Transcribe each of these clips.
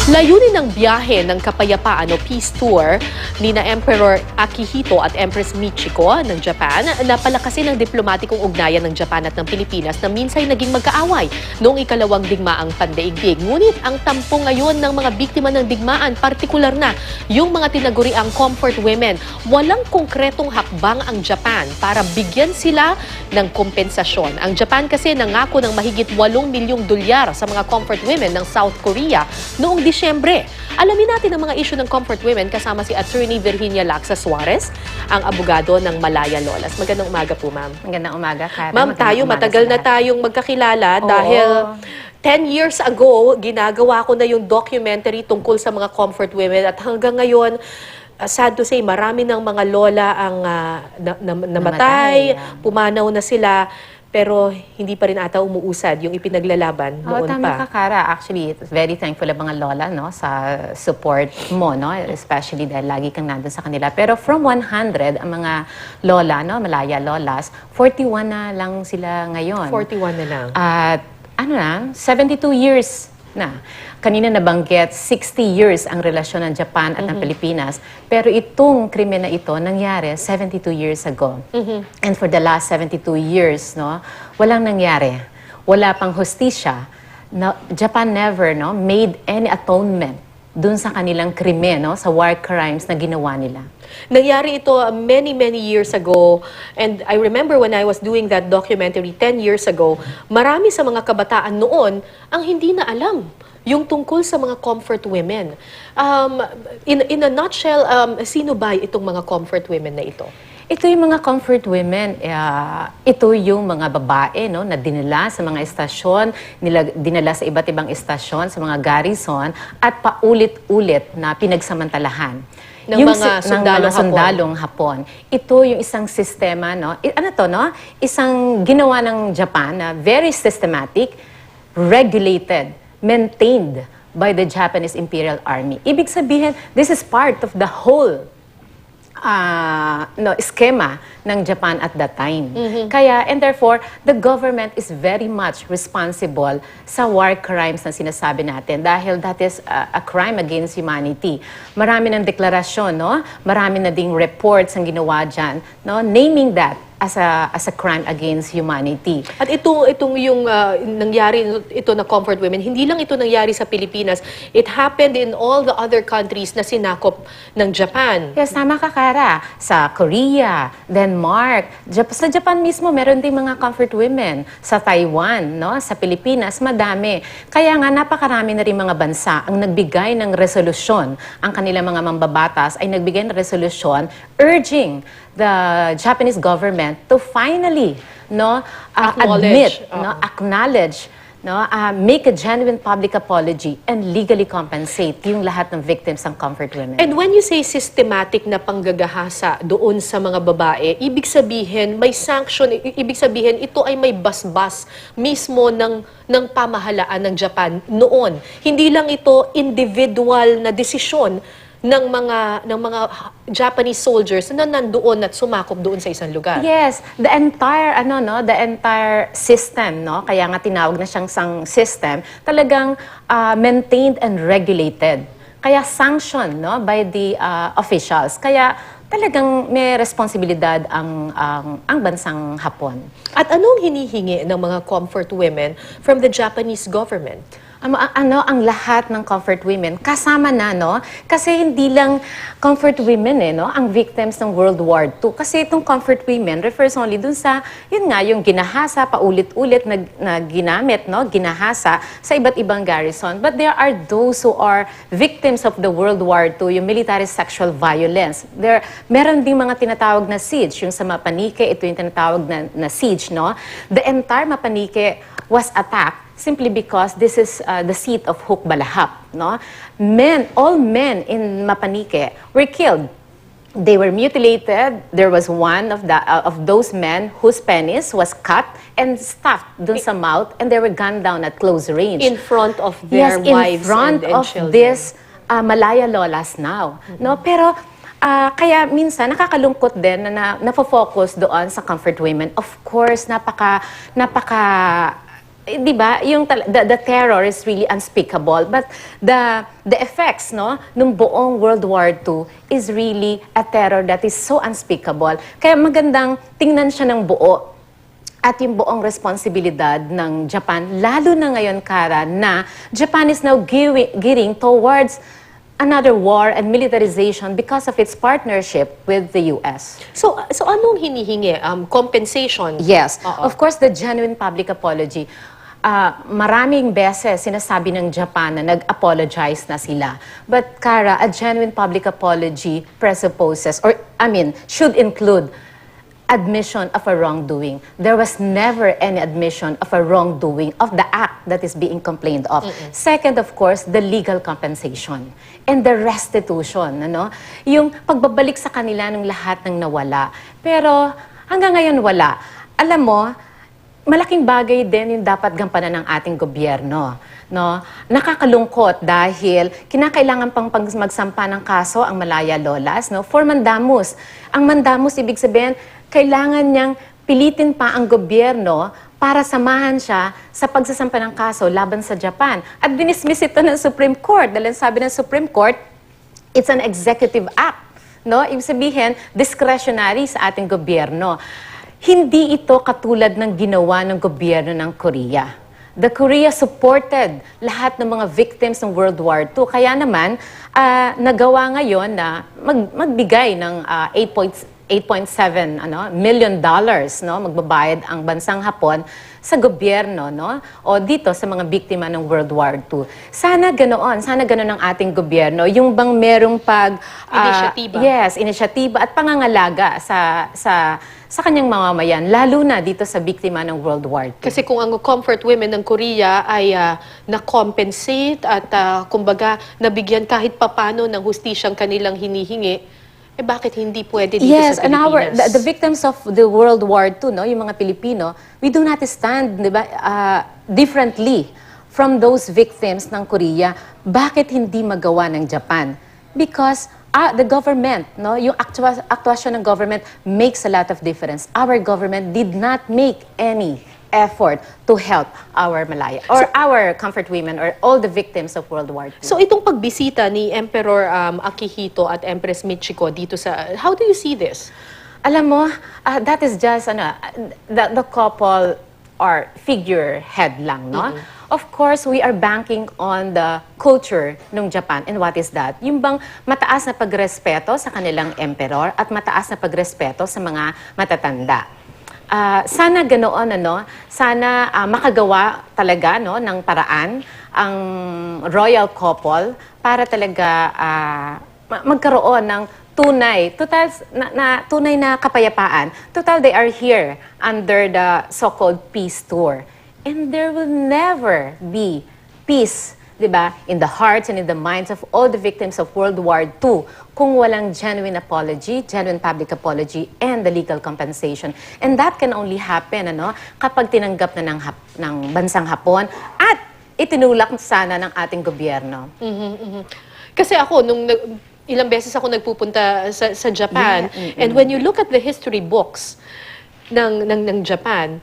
Layunin ng biyahe ng kapayapaan o peace tour ni na Emperor Akihito at Empress Michiko ng Japan na palakasin ang diplomatikong ugnayan ng Japan at ng Pilipinas na minsay naging magkaaway noong ikalawang digmaang pandaigdig. Ngunit ang tampo ngayon ng mga biktima ng digmaan, partikular na yung mga tinaguriang comfort women, walang konkretong hakbang ang Japan para bigyan sila ng kompensasyon. Ang Japan kasi nangako ng mahigit 8 milyong dolyar sa mga comfort women ng South Korea noong Disyembre. Alamin natin ang mga issue ng comfort women kasama si Attorney Virginia Laksa Suarez, ang abogado ng Malaya Lolas. Magandang umaga po, ma'am. Magandang umaga, Karen. Ma'am, matagal na tayong magkakilala dahil 10 years ago, ginagawa ko na yung documentary tungkol sa mga comfort women at hanggang ngayon, sad to say, marami ng mga lola ang namatay, pumanaw na sila. Pero hindi pa rin ata umuusad yung ipinaglalaban noon tama pa. ka, Kara. Actually, very thankful ang mga lola, no, sa support mo, no, especially dahil lagi kang nandun sa kanila. Pero from 100, ang mga lola, no, Malaya Lolas, 41 na lang sila ngayon. 41 na lang. At 72 years na. Kanina nabanggit, 60 years ang relasyon ng Japan at ng Pilipinas. Pero itong krimen na ito nangyari 72 years ago. And for the last 72 years, no, walang nangyari. Wala pang hustisya. No, Japan never, no, made any atonement dun sa kanilang krimen, no, sa war crimes na ginawa nila. Nangyari ito many years ago, and I remember when I was doing that documentary 10 years ago, marami sa mga kabataan noon ang hindi na alam yung tungkol sa mga comfort women. In a nutshell, sino ba itong mga comfort women na ito? Ito yung mga comfort women. Ito yung mga babae, no, na dinala sa mga estasyon, dinala sa iba't ibang estasyon, sa mga garrison, at paulit-ulit na pinagsamantalahan. Ng mga sundalong Hapon. Ito yung isang sistema, no? Isang ginawa ng Japan na very systematic, regulated, maintained by the Japanese Imperial Army. Ibig sabihin, this is part of the whole schema ng Japan at that time. Kaya, and therefore, the government is very much responsible sa war crimes na sinasabi natin dahil that is a crime against humanity. Marami ng deklarasyon, no? Marami na ding reports ang ginawa dyan, no? Naming that as a crime against humanity. At itong yung nangyari ito na comfort women, hindi lang ito nangyari sa Pilipinas. It happened in all the other countries na sinakop ng Japan. Yes, tama ka, Kara. Sa Korea, Denmark, sa Japan mismo, meron ding mga comfort women. Sa Taiwan, no? Sa Pilipinas, madami. Kaya nga, napakarami na rin mga bansa ang nagbigay ng resolusyon. Ang kanilang mga mambabatas ay nagbigay ng resolusyon urging the Japanese government to finally, no, acknowledge, no, make a genuine public apology and legally compensate yung lahat ng victims ng comfort women. And when you say systematic na panggagahasa doon sa mga babae, ibig sabihin may sanction, ibig sabihin ito ay may basbas mismo ng pamahalaan ng Japan noon. Hindi lang ito individual na desisyon ng mga Japanese soldiers na nandoon at sumakop doon sa isang lugar. Yes, the entire system, no, kaya nga tinawag na siyang system, talagang maintained and regulated. Kaya sanctioned, no, by the officials. Kaya talagang may responsibilidad ang bansang Hapon. At anong hinihingi ng mga comfort women from the Japanese government? Ang lahat ng comfort women, kasama na, no? Kasi hindi lang comfort women, no? Ang victims ng World War II. Kasi itong comfort women refers only dun sa, yun nga, yung ginahasa, paulit-ulit na ginamit, no? Ginahasa sa iba't ibang garrison. But there are those who are victims of the World War II, yung military sexual violence. Meron ding mga tinatawag na siege. Yung sa Mapanike, ito yung tinatawag na siege, no? The entire Mapanike was attacked simply because this is the seat of Hukbalahap, no? All men in Mapanike were killed. They were mutilated. There was one of those men whose penis was cut and stuffed dun sa mouth, and they were gunned down at close range. In front of their wives and children. In front of this Malaya Lolas now, no? Pero kaya minsan nakakalungkot din na nafo-focus doon sa comfort women. Of course, napaka 'di ba, yung the terror is really unspeakable, but the effects, no, nung buong World War II is really a terror that is so unspeakable. Kaya magandang tingnan siya ng buo at yung buong responsibilidad ng Japan, lalo na ngayon, Kara, na Japan is now gearing towards another war and militarization because of its partnership with the US. So anong hinihingi? Compensation? Yes. Oo. Of course, the genuine public apology. Maraming beses sinasabi ng Japan na nag-apologize na sila. But, Kara, a genuine public apology presupposes, should include admission of a wrongdoing. There was never any admission of a wrongdoing of the act that is being complained of. Second, of course, the legal compensation and the restitution. Ano? Yung pagbabalik sa kanila ng lahat ng nawala. Pero hanggang ngayon wala. Alam mo, malaking bagay din yung dapat gampanan ng ating gobyerno. No? Nakakalungkot dahil kinakailangan pang magsampa ng kaso ang Malaya Lolas, no, for mandamus. Ang mandamus, ibig sabihin, kailangan niyang pilitin pa ang gobyerno para samahan siya sa pagsasampa ng kaso laban sa Japan. At dinismiss ito ng Supreme Court. Dahil sabi ng Supreme Court, it's an executive act. No? Ibig sabihin, discretionary sa ating gobyerno. Hindi ito katulad ng ginawa ng gobyerno ng Korea. The Korea supported lahat ng mga victims ng World War II. Kaya naman, nagawa ngayon na magbigay ng 8.7 million dollars, no, magbabayad ang bansang Hapon sa gobyerno, no, o dito sa mga biktima ng World War II. Sana ganoon ang ating gobyerno, yung bang merong Inisyatiba. Yes, inisyatiba at pangangalaga sa kanyang mamamayan, lalo na dito sa biktima ng World War II. Kasi kung ang comfort women ng Korea ay na-compensate at kumbaga nabigyan kahit papano ng hustisyang kanilang hinihingi, bakit hindi pwede dito Yes, sa and Pilipinas? the victims of the World War II, no, yung mga Pilipino, we do not stand, di ba, differently from those victims ng Korea. Bakit hindi magawa ng Japan? Because the government, no, yung actuasyon ng government makes a lot of difference. Our government did not make any effort to help our Malaya or our comfort women or all the victims of World War II. So itong pagbisita ni Emperor Akihito at Empress Michiko dito sa... How do you see this? Alam mo, that is just the couple or figurehead lang, no? Of course, we are banking on the culture ng Japan. And what is that? Yung bang mataas na pagrespeto sa kanilang emperor at mataas na pagrespeto sa mga matatanda. Sana ganoon, sana makagawa talaga, no, ng paraan ang royal couple para talaga magkaroon ng tunay na kapayapaan. Total, they are here under the so-called peace tour. And there will never be peace, di ba, in the hearts and in the minds of all the victims of World War II kung walang genuine apology, genuine public apology, and the legal compensation. And that can only happen, kapag tinanggap na ng bansang Hapon at itinulak sana ng ating gobyerno. Kasi ako, ilang beses ako nagpupunta sa Japan, and when you look at the history books ng Japan,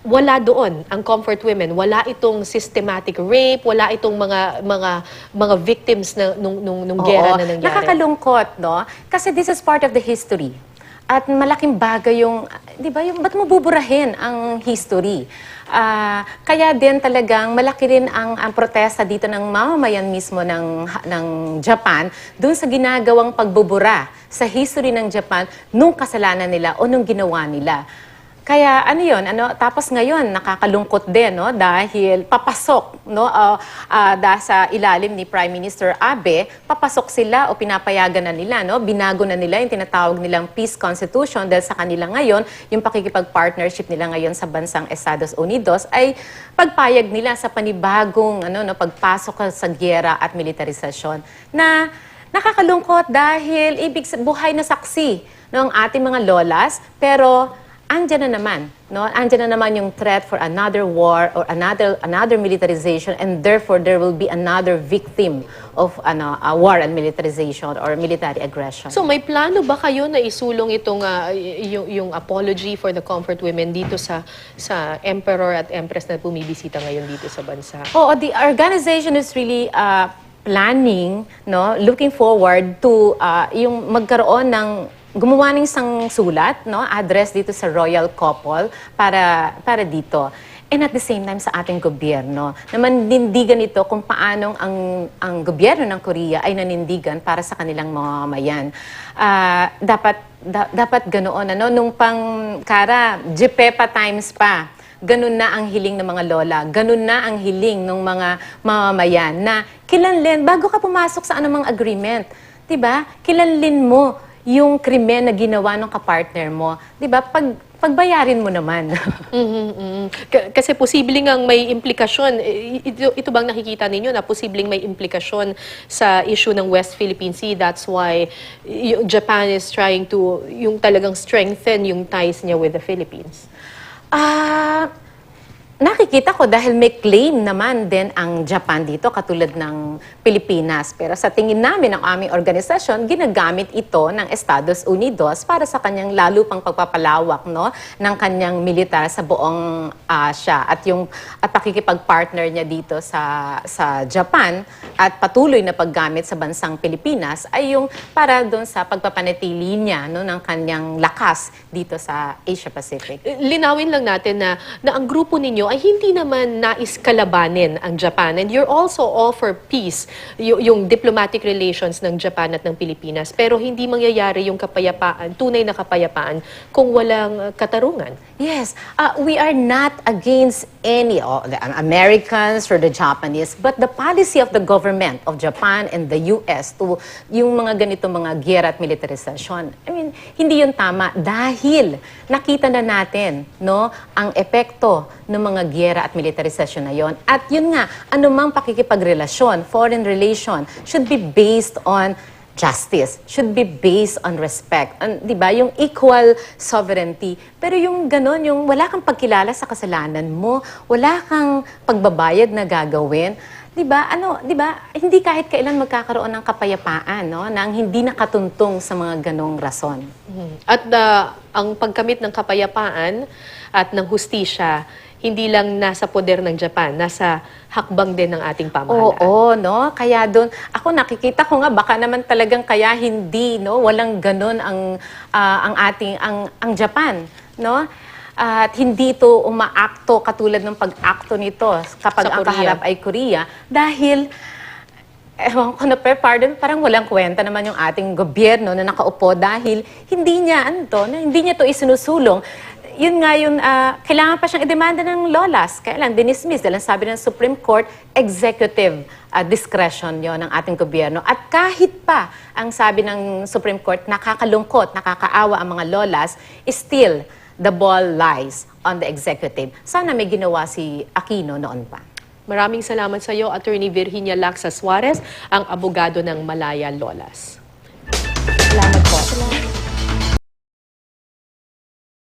wala doon ang comfort women, wala itong systematic rape, wala itong mga victims nung gera na nangyari. Nakakalungkot, no? Kasi this is part of the history. At malaking bagay yung, di ba, ba't mo buburahin ang history? Kaya din talagang malaki rin ang protesta dito ng mamamayan mismo ng Japan dun sa ginagawang pagbubura sa history ng Japan nung kasalanan nila o nung ginawa nila. Kaya tapos ngayon nakakalungkot din, no, dahil papasok, no, dahil sa ilalim ni Prime Minister Abe, papasok sila o pinapayagan na nila, no, binago na nila yung tinatawag nilang peace constitution dahil sa kanila ngayon, yung pakikipag-partnership nila ngayon sa bansang Estados Unidos ay pagpayag nila sa panibagong pagpasok sa giyera at militarisasyon na nakakalungkot dahil buhay na saksi ng ating mga lolas, pero andyan na naman, no? Andyan na naman yung threat for another war or another militarization, and therefore there will be another victim of a war and militarization or military aggression. So may plano ba kayo na isulong itong yung apology for the comfort women dito sa Emperor at Empress na bumibisita ngayon dito sa bansa? Oo, the organization is really planning, no, looking forward to yung magkaroon ng gumawa ng isang sulat, no, address dito sa royal couple para dito. And at the same time sa ating gobyerno, na manindigan ito kung paanong ang gobyerno ng Korea ay nanindigan para sa kanilang mamamayan. Dapat ganoon, nung pang-Kara, Jepepa times pa. Ganun na ang hiling ng mga lola, ganun na ang hiling ng mga mamamayan na kilanlin, bago ka pumasok sa anumang agreement, 'di ba? Kilanlin mo yung krimen na ginawa ng kapartner mo, 'di ba? Pagbayarin mo naman. Kasi posibleng ngang may implikasyon. Ito bang nakikita ninyo na posibleng may implikasyon sa issue ng West Philippine Sea? That's why Japan is trying to yung talagang strengthen yung ties niya with the Philippines. Nakikita ko dahil may claim naman din ang Japan dito katulad ng Pilipinas. Pero sa tingin namin ng aming organisasyon, ginagamit ito ng Estados Unidos para sa kanyang lalo pang pagpapalawak, no, ng kanyang militar sa buong Asia at pakikipag-partner niya dito sa Japan at patuloy na paggamit sa bansang Pilipinas ay yung para doon sa pagpapanatili niya, no, ng kanyang lakas dito sa Asia Pacific. Linawin lang natin na ang grupo ninyo ay hindi naman nais kalabanin ang Japan, and you're also all for peace, yung diplomatic relations ng Japan at ng Pilipinas, pero hindi mangyayari yung kapayapaan, tunay na kapayapaan kung walang katarungan. Yes, we are not against any of the Americans or the Japanese, but the policy of the government of Japan and the US to yung mga ganito mga giyera at militarisasyon. I mean, hindi yun tama dahil nakita na natin, no, ang epekto ng mga giyera at militarisasyon na yon. At yun nga, anumang pakikipagrelasyon, foreign relation, should be based on justice, should be based on respect. Di ba? Yung equal sovereignty. Pero yung ganon, yung wala kang pagkilala sa kasalanan mo, wala kang pagbabayad na gagawin, di ba? Hindi kahit kailan magkakaroon ng kapayapaan, no? Nang hindi nakatuntong sa mga ganong rason. At ang pagkamit ng kapayapaan at ng hustisya, hindi lang nasa poder ng Japan, nasa hakbang din ng ating pamahalaan. Oo, no? Kaya doon, ako nakikita ko nga, baka naman talagang kaya hindi, no? Walang ganun ang Japan, no? At hindi ito umaakto katulad ng pag-akto nito kapag ang kaharap ay Korea. Dahil, ewan ko na, pardon, parang walang kwenta naman yung ating gobyerno na nakaupo dahil hindi niya ito isinusulong. Yun nga yun, kailangan pa siyang idemanda ng lolas. Kaya lang, dinismiss. Dahil sabi ng Supreme Court, executive discretion yon ng ating gobyerno. At kahit pa, ang sabi ng Supreme Court, nakakalungkot, nakakaawa ang mga lolas, still, the ball lies on the executive. Sana may ginawa si Aquino noon pa. Maraming salamat sa iyo, Attorney Virginia Lacsa Suarez, ang abogado ng Malaya Lolas. Salamat po.